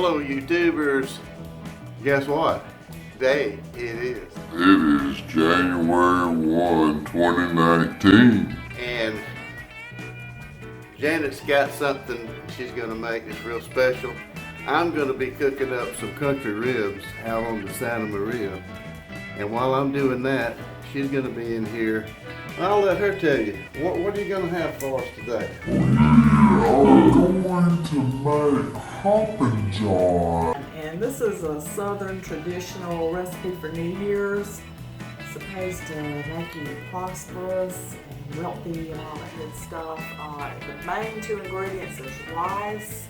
Hello YouTubers. Guess what? Day it is. It is January 1, 2019. And Janet's got something she's gonna make that's real special. I'm gonna be cooking up some country ribs out on the Santa Maria. And while I'm doing that, she's gonna be in here. I'll let her tell you. What are you gonna have for us today? I'm going to make Hoppin John. And this is a southern traditional recipe for New Year's. It's supposed to make you prosperous and wealthy and all that good stuff. The main two ingredients is rice,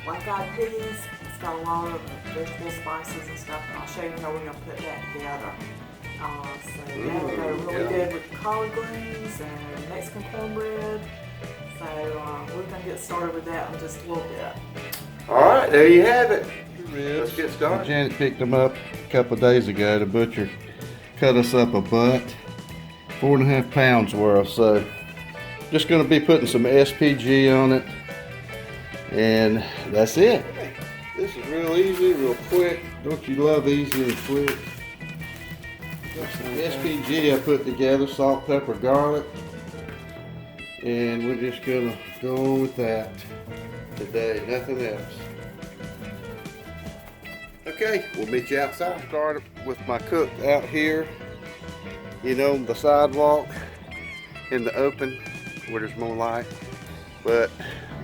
black-eyed peas. It's got a lot of vegetable spices and stuff, and I'll show you how we're going to put that together. So that will go really good with collard greens and Mexican cornbread. So we're going to get started with that in just a little bit. Alright, there you have it. Let's get started. Janet picked them up a couple of days ago. The butcher cut us up a butt, 4.5 pounds worth. So just going to be putting some SPG on it, and that's it. This is real easy, real quick. Don't you love easy and quick? Some SPG I put together, salt, pepper, garlic, and we're just going to go on with that today, nothing else. Okay, we'll meet you outside. Started with my cook out here, you know, the sidewalk in the open where there's more light, but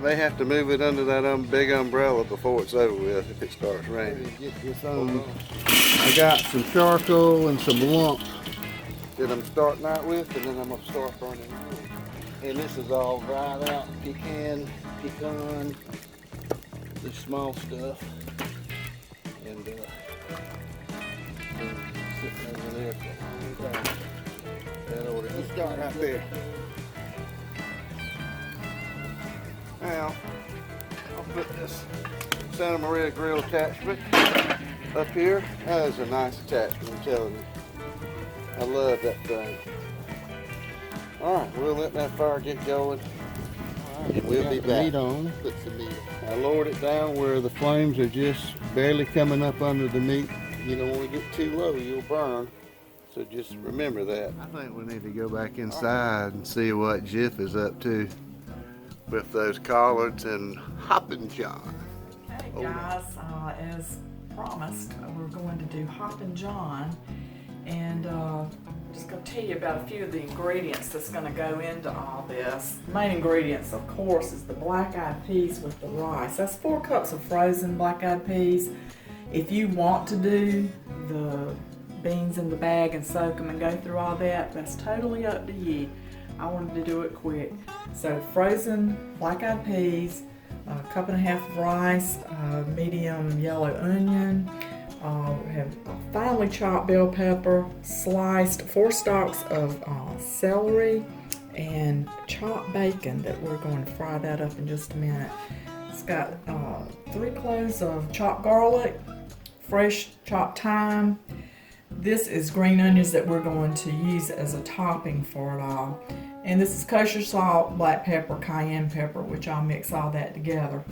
they have to move it under that big umbrella before it's over with if it starts raining. Get this on. I got some charcoal and some lump that I'm starting out with, and then I'm going to start burning it. And this is all dried out pecan, this small stuff. And sitting over there for a long time. That order. Let's start right there. Now, I'll put this Santa Maria grill attachment up here. That is a nice attachment, I'm telling you. I love that thing. Alright, we'll let that fire get going. And we'll be back. Meat on. Put some meat on. I lowered it down where the flames are just barely coming up under the meat. You don't want to get too low, you'll burn. So just remember that. I think we need to go back inside and see what Jiff is up to with those collards and Hoppin John. Hey guys, as promised, we're going to do Hoppin John, and I'm just going to tell you about a few of the ingredients that's going to go into all this. The main ingredients, of course, is the black-eyed peas with the rice. That's 4 cups of frozen black-eyed peas. If you want to do the beans in the bag and soak them and go through all that, that's totally up to you. I wanted to do it quick. So frozen black-eyed peas, 1.5 cups of rice, medium yellow onion, we have a finely chopped bell pepper, sliced 4 stalks of celery, and chopped bacon that we're going to fry that up in just a minute. It's got 3 cloves of chopped garlic, fresh chopped thyme. This is green onions that we're going to use as a topping for it all. And this is kosher salt, black pepper, cayenne pepper, which I'll mix all that together.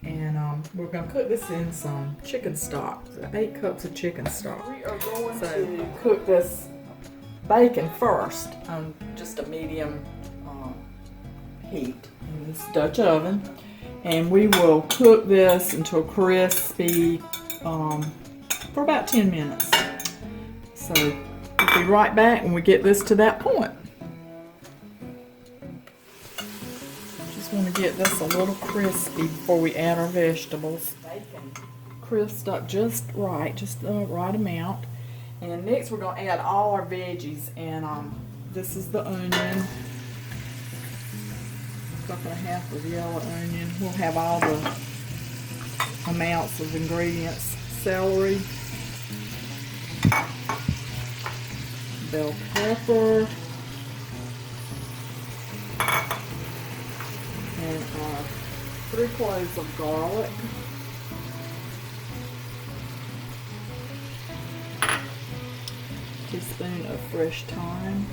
And we're going to cook this in some chicken stock, 8 cups of chicken stock. We are going to cook this bacon first on just a medium heat in this Dutch oven. And we will cook this until crispy for about 10 minutes. So we'll be right back when we get this to that point. Want to get this a little crispy before we add our vegetables. Bacon crisped up just right, just the right amount. And next we're going to add all our veggies, and this is the onion, 1.5 cups of yellow onion. We'll have all the amounts of ingredients: celery, bell pepper, and 3 cloves of garlic, teaspoon of fresh thyme,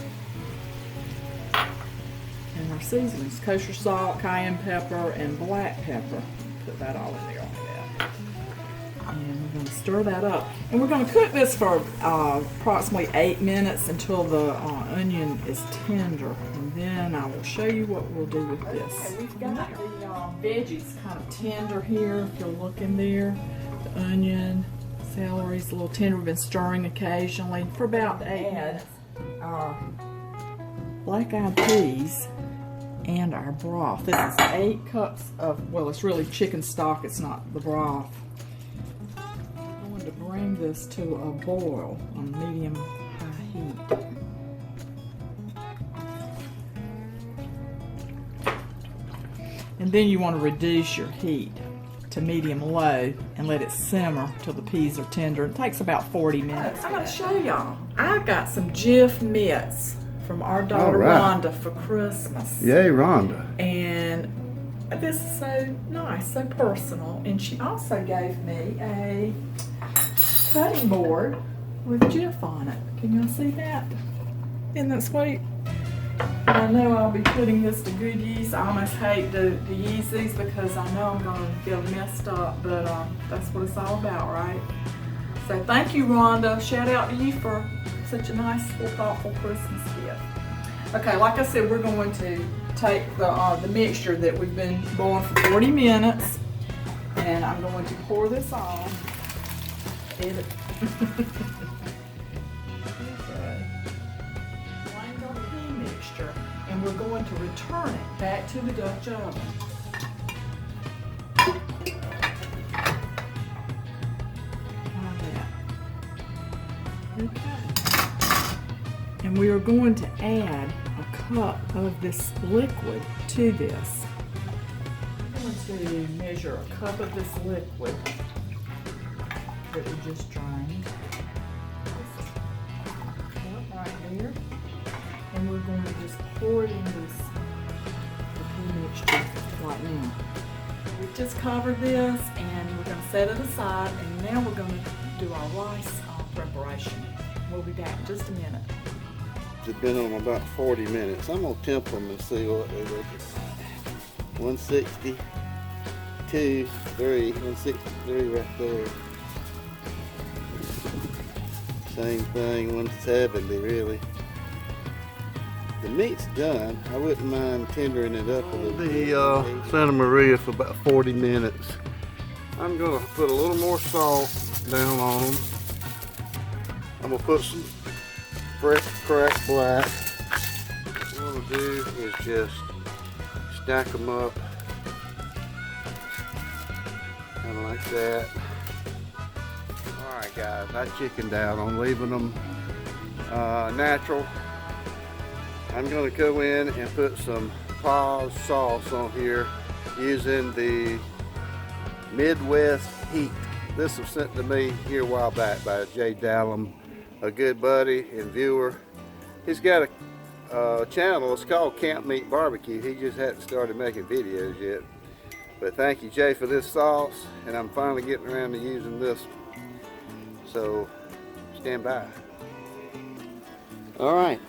and our seasonings: kosher salt, cayenne pepper, and black pepper. Put that all in there like that. And we're going to stir that up. And we're going to cook this for approximately 8 minutes until the onion is tender. And then I will show you what we'll do with this. Okay, we've got the veggies kind of tender here, if you'll look in there. The onion, celery's a little tender. We've been stirring occasionally for about 8 minutes. Our black-eyed peas and our broth. This is 8 cups of, well, it's really chicken stock, it's not the broth. I'm going to bring this to a boil on medium-high heat. And then you want to reduce your heat to medium-low and let it simmer till the peas are tender. It takes about 40 minutes. I'm going to show y'all. I got some Jif mitts from our daughter Rhonda for Christmas. Yay, Rhonda. And this is so nice, so personal. And she also gave me a cutting board with Jif on it. Can y'all see that? Isn't that sweet? I know I'll be putting this to good use. I almost hate to use these because I know I'm going to get them messed up, but that's what it's all about, right? So thank you, Rhonda. Shout out to you for such a nice, thoughtful Christmas gift. Okay, like I said, we're going to take the mixture that we've been boiling for 40 minutes, and I'm going to pour this on. Okay. Blend our pea mixture, and we're going to return it back to the Dutch oven. Okay. And we are going to add a cup of this liquid to this. I'm going to measure a cup of this liquid that we just drained. Cup right there. And we're going to just pour it in this pea mixture right now. We've just covered this and we're going to set it aside, and now we're going to do our rice preparation. We'll be back in just a minute. It's been on about 40 minutes. I'm gonna temp them and see what they look like. 162, 3, 163 right there. Same thing, 170 really. The meat's done. I wouldn't mind tendering it up a little bit. The Santa Maria for about 40 minutes. I'm gonna put a little more salt down on them. I'm gonna put some fresh cracked black. What I'm gonna do is just stack them up, kind of like that. All right, guys, I chickened out on leaving them natural. I'm gonna go in and put some Paws sauce on here using the Midwest Heat. This was sent to me here a while back by Jay Dallum, a good buddy and viewer. He's got a channel, it's called Camp Meat Barbecue. He just hadn't started making videos yet. But thank you, Jay, for this sauce, and I'm finally getting around to using this. So stand by. All right,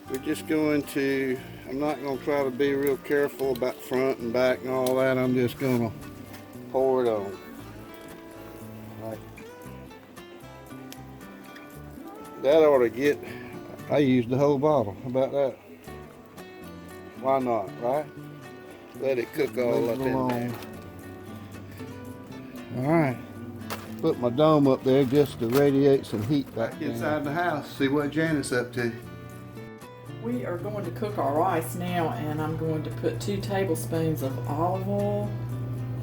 we're just going to, I'm not going to try to be real careful about front and back and all that. I'm just going to pour it on. Right. That ought to get, I used the whole bottle. How about that? Why not, right? Let it cook all up in there. All right. Put my dome up there just to radiate some heat back inside the house. See what Janet's up to. We are going to cook our rice now, and I'm going to put 2 tablespoons of olive oil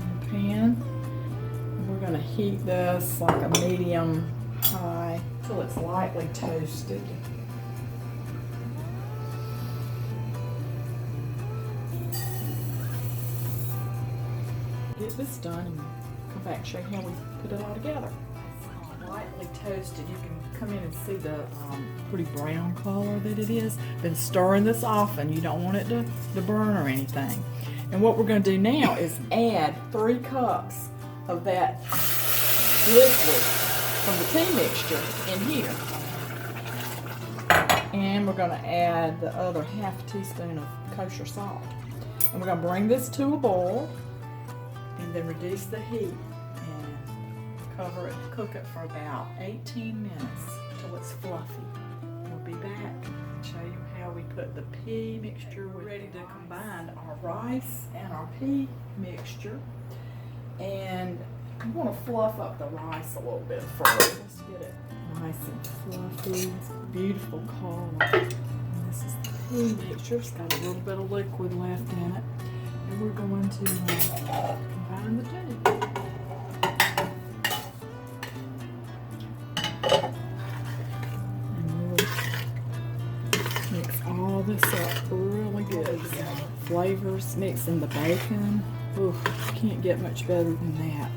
in the pan. And we're going to heat this like a medium high till it's lightly toasted. Get this done and come back and show you how we put it all together. Lightly toasted, you can come in and see the pretty brown color that it is. Been stirring this often, you don't want it to burn or anything. And what we're going to do now is add 3 cups of that liquid from the tea mixture in here. And we're going to add the other ½ teaspoon of kosher salt. And we're going to bring this to a boil and then reduce the heat and Cover it, cook it for about 18 minutes till it's fluffy. We'll be back and show you how we put the pea mixture. We're ready to combine our rice and our pea mixture. And I'm going to fluff up the rice a little bit first. Let's get it nice and fluffy. It's a beautiful color. And this is the pea mixture. It's got a little bit of liquid left in it. And we're going to combine the two. And we'll mix all this up really good. Flavors mixed in the bacon. Oof, can't get much better than that.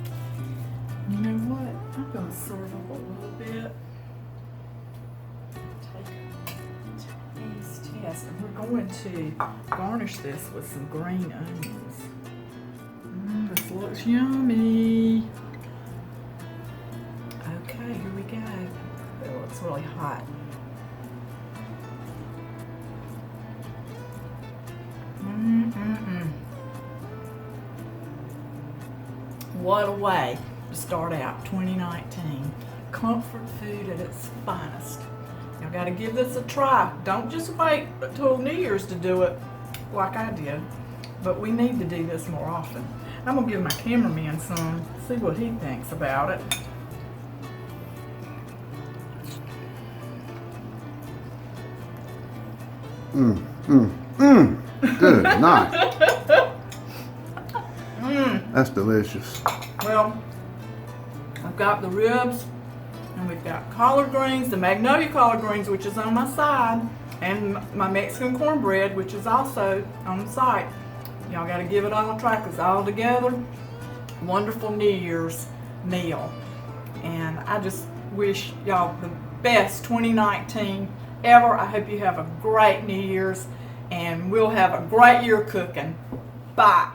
You know what? I'm going to serve up a little bit. Take a taste test. And we're going to garnish this with some green onions. This looks yummy. Okay, here we go. It looks really hot. What a way to start out 2019. Comfort food at its finest. Y'all gotta give this a try. Don't just wait until New Year's to do it like I did. But we need to do this more often. I'm gonna give my cameraman some, see what he thinks about it. Good night. That's delicious. Well, I've got the ribs, and we've got collard greens, the magnolia collard greens, which is on my side, and my Mexican cornbread, which is also on the side. Y'all gotta give it all a try, because all together, wonderful New Year's meal. And I just wish y'all the best 2019 ever. I hope you have a great New Year's, and we'll have a great year cooking. Bye.